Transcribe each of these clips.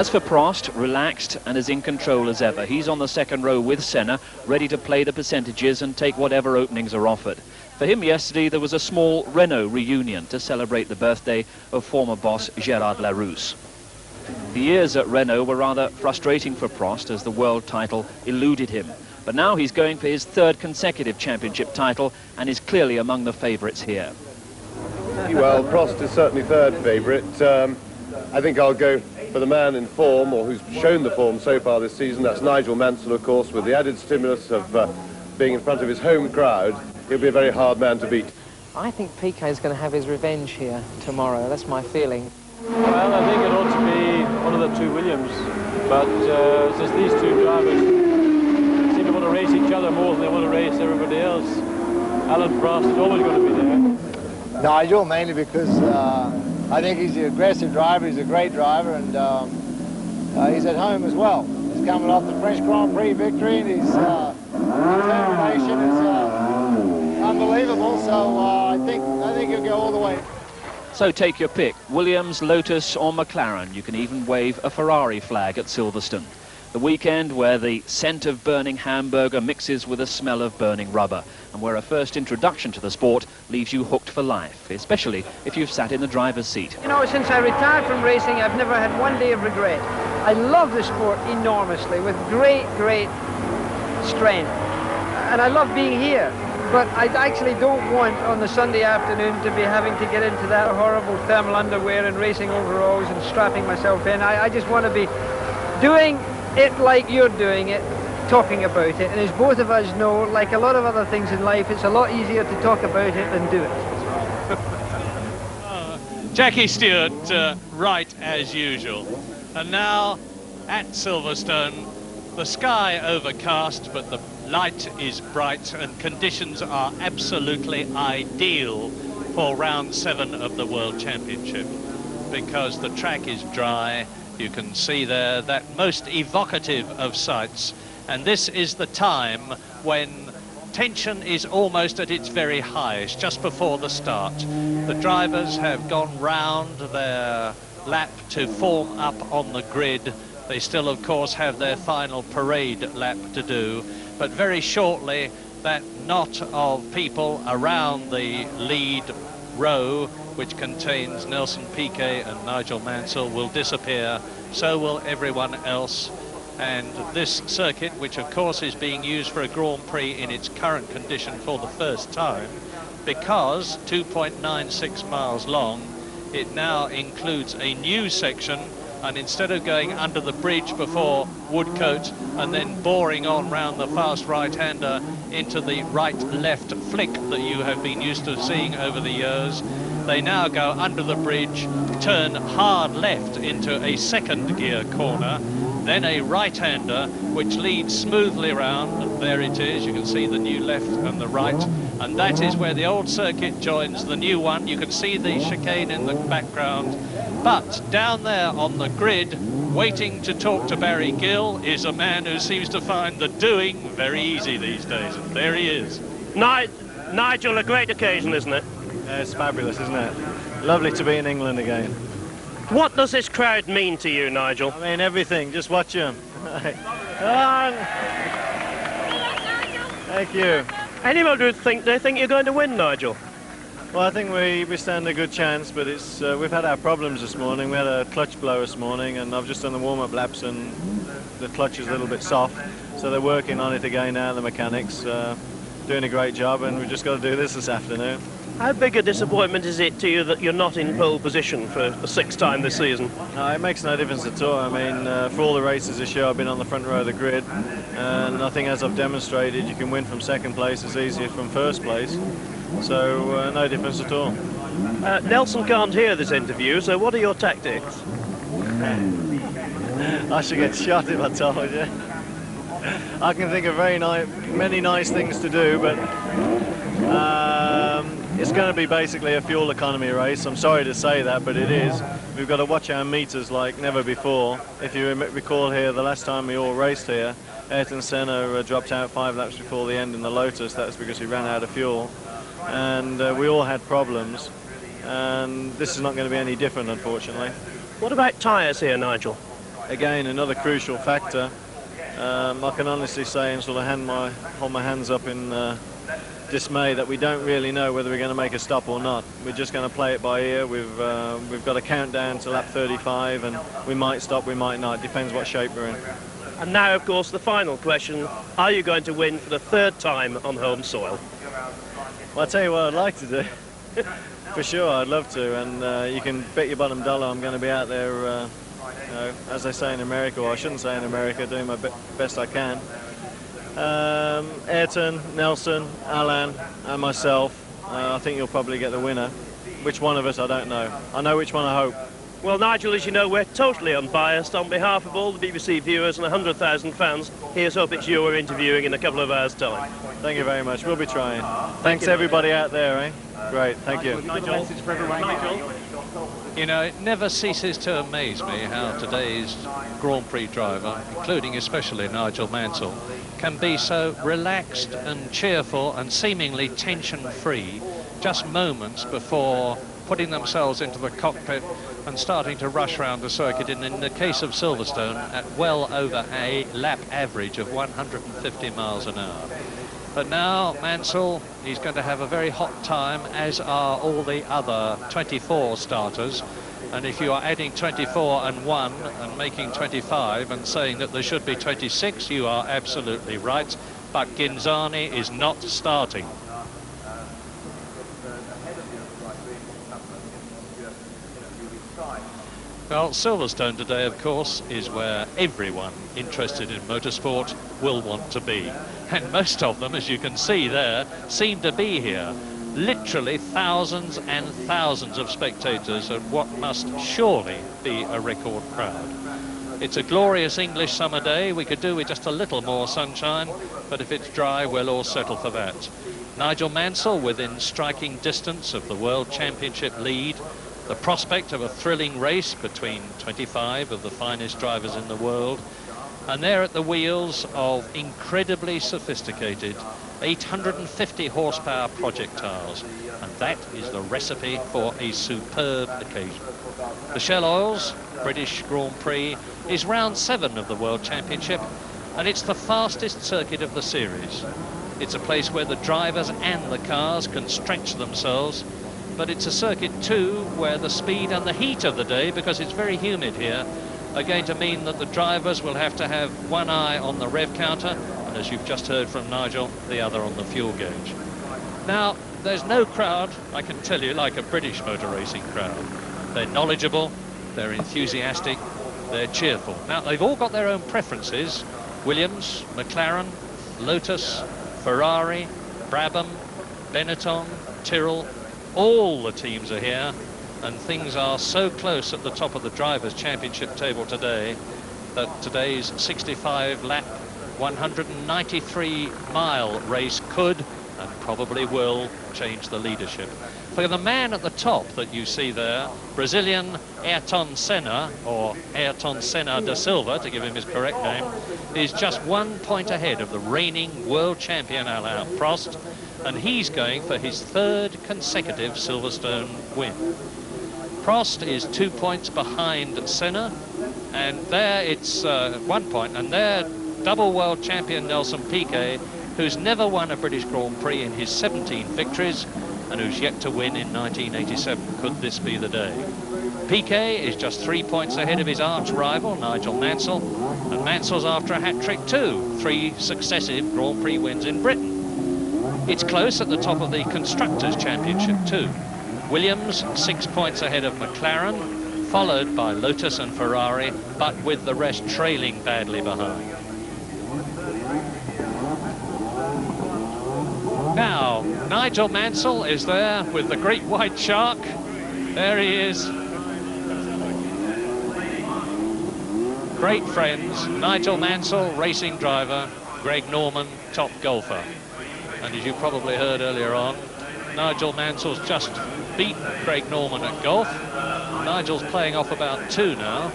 As for Prost, relaxed and as in control as ever. He's on the second row with Senna, ready to play the percentages and take whatever openings are offered. For him yesterday, there was a small Renault reunion to celebrate the birthday of former boss Gérard Larousse. The years at Renault were rather frustrating for Prost as the world title eluded him. But now he's going for his third consecutive championship title and is clearly among the favourites here. Well, Prost is certainly third favourite. I think I'll go for the man in form, or who's shown the form so far this season. That's Nigel Mansell, of course, with the added stimulus of being in front of his home crowd. He'll be a very hard man to beat. I think Piquet is going to have his revenge here tomorrow. That's my feeling. Well, I think it ought to be one of the two Williams, but since these two drivers seem to want to race each other more than they want to race everybody else, Alan Prost is always going to be there. Nigel, mainly because I think he's an aggressive driver, he's a great driver, and he's at home as well. He's coming off the French Grand Prix victory, and his determination is unbelievable, so I think he'll go all the way. So take your pick, Williams, Lotus or McLaren. You can even wave a Ferrari flag at Silverstone. The weekend where the scent of burning hamburger mixes with the smell of burning rubber, and where a first introduction to the sport leaves you hooked for life, especially if you've sat in the driver's seat. You know, since I retired from racing, I've never had one day of regret. I love the sport enormously, with great strength, and I love being here. But I actually don't want on the Sunday afternoon to be having to get into that horrible thermal underwear and racing overalls and strapping myself in. I just want to be doing it like you're doing it, talking about it. And as both of us know, like a lot of other things in life, it's a lot easier to talk about it than do it. Jackie Stewart, right as usual. And now at Silverstone, the sky overcast, but the light is bright and conditions are absolutely ideal for round 7 of the World Championship, because the track is dry. You can see there that most evocative of sights, and this is the time when tension is almost at its very highest, just before the start. The drivers have gone round their lap to form up on the grid. They still, of course, have their final parade lap to do, but very shortly that knot of people around the lead row, which contains Nelson Piquet and Nigel Mansell, will disappear. So will everyone else. And this circuit, which of course is being used for a Grand Prix in its current condition for the first time, because 2.96 miles long, it now includes a new section, and instead of going under the bridge before Woodcote and then boring on round the fast right-hander into the right-left flick that you have been used to seeing over the years, they now go under the bridge, turn hard left into a second gear corner, then a right-hander which leads smoothly around. There it is, you can see the new left and the right, and that is where the old circuit joins the new one. You can see the chicane in the background, but down there on the grid, waiting to talk to Barry Gill, is a man who seems to find the doing very easy these days, and there he is. Nigel, a great occasion, isn't it? It's fabulous, isn't it? Lovely to be in England again. What does this crowd mean to you, Nigel? I mean, everything. Just watch them. Thank you. Anyone would think they think you're going to win, Nigel? Well, I think we stand a good chance, but it's we've had our problems this morning. We had a clutch blow this morning, and I've just done the warm-up laps, and the clutch is a little bit soft, so they're working on it again now, the mechanics. Doing a great job, and we've just got to do this afternoon. How big a disappointment is it to you that you're not in pole position for the 6th time this season? It makes no difference at all. I mean, for all the races this year, I've been on the front row of the grid, and I think, as I've demonstrated, you can win from 2nd place as easy as from 1st place. So no difference at all. Nelson can't hear this interview, so what are your tactics? I should get shot if I told you. I can think of many nice things to do, but it's going to be basically a fuel economy race. I'm sorry to say that, but it is. We've got to watch our meters like never before. If you recall here, the last time we all raced here, Ayrton Senna dropped out 5 laps before the end in the Lotus. That's because he ran out of fuel. And we all had problems. And this is not going to be any different, unfortunately. What about tyres here, Nigel? again, another crucial factor. I can honestly say and sort of hold my hands up in dismay that we don't really know whether we're going to make a stop or not. We're just going to play it by ear. We've got a countdown to lap 35, and we might stop, we might not. Depends what shape we're in. And now, of course, the final question: are you going to win for the 3rd time on home soil? Well, I'll tell you what I'd like to do. For sure, I'd love to, and you can bet your bottom dollar I'm going to be out there, you know, as they say in America, or I shouldn't say in America, doing my best I can. Ayrton, Nelson, Alan, and myself, I think you'll probably get the winner. Which one of us, I don't know. I know which one I hope. Well, Nigel, as you know, we're totally unbiased. On behalf of all the BBC viewers and 100,000 fans, here's hope it's you we're interviewing in a couple of hours' time. Thank you very much. We'll be trying. Thanks everybody out there, eh? Great, thank you. Nigel, you know, it never ceases to amaze me how today's Grand Prix driver, including especially Nigel Mansell, can be so relaxed and cheerful and seemingly tension-free just moments before putting themselves into the cockpit and starting to rush around the circuit, and in the case of Silverstone, at well over a lap average of 150 miles an hour. But now Mansell, he's going to have a very hot time, as are all the other 24 starters. And if you are adding 24 and 1 and making 25 and saying that there should be 26, you are absolutely right. But Ghinzani is not starting. Well, Silverstone today, of course, is where everyone interested in motorsport will want to be. And most of them, as you can see there, seem to be here. Literally thousands and thousands of spectators at what must surely be a record crowd. It's a glorious English summer day. We could do with just a little more sunshine, but if it's dry, we'll all settle for that. Nigel Mansell within striking distance of the World Championship lead. The prospect of a thrilling race between 25 of the finest drivers in the world, and they're at the wheels of incredibly sophisticated 850 horsepower projectiles, and that is the recipe for a superb occasion. The Shell Oils British Grand Prix is round 7 of the World Championship, and it's the fastest circuit of the series. It's a place where the drivers and the cars can stretch themselves, but it's a circuit too where the speed and the heat of the day, because it's very humid here, are going to mean that the drivers will have to have one eye on the rev counter, and as you've just heard from Nigel, the other on the fuel gauge. Now, there's no crowd, I can tell you, like a British motor racing crowd. They're knowledgeable, they're enthusiastic, they're cheerful. Now, they've all got their own preferences. Williams, McLaren, Lotus, Ferrari, Brabham, Benetton, Tyrrell, all the teams are here, and things are so close at the top of the Drivers' Championship table today that today's 65-lap, 193-mile race could and probably will change the leadership. For the man at the top that you see there, Brazilian Ayrton Senna, or Ayrton Senna da Silva, to give him his correct name, is just 1 point ahead of the reigning world champion Alain Prost, and he's going for his 3rd consecutive Silverstone win. Prost is 2 points behind Senna, and there it's 1 point, and there double world champion Nelson Piquet, who's never won a British Grand Prix in his 17 victories, and who's yet to win in 1987. Could this be the day? Piquet is just 3 points ahead of his arch rival, Nigel Mansell, and Mansell's after a hat-trick too, 3 successive Grand Prix wins in Britain. It's close at the top of the Constructors' Championship too. Williams 6 points ahead of McLaren, followed by Lotus and Ferrari, but with the rest trailing badly behind. Now, Nigel Mansell is there with the great white shark. There he is. Great friends, Nigel Mansell, racing driver, Greg Norman, top golfer. And as you probably heard earlier on, Nigel Mansell's just beaten Greg Norman at golf. Nigel's playing off about 2 now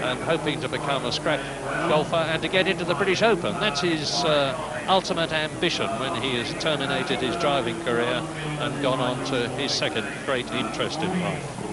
and hoping to become a scratch golfer and to get into the British Open. That's his ultimate ambition when he has terminated his driving career and gone on to his second great interest in life.